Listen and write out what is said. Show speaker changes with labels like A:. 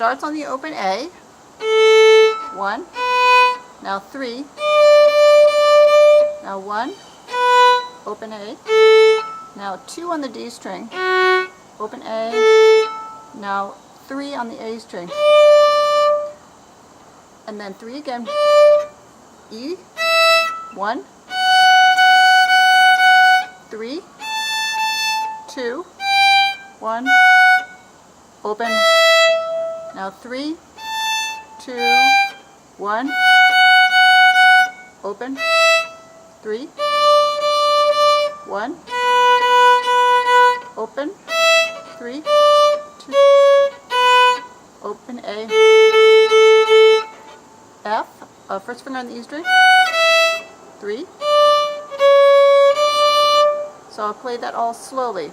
A: starts on the open A. 1. Now 3. Now 1. Open A. Now 2 on the D string. Open A. Now 3 on the A string. And then 3 again. E. 1. 3. 2. 1. Open. Now 3. 2. 1. Open. 3. 1. Open. 3. 2. Open A. F. First finger on the E string. 3. So I'll play that all slowly.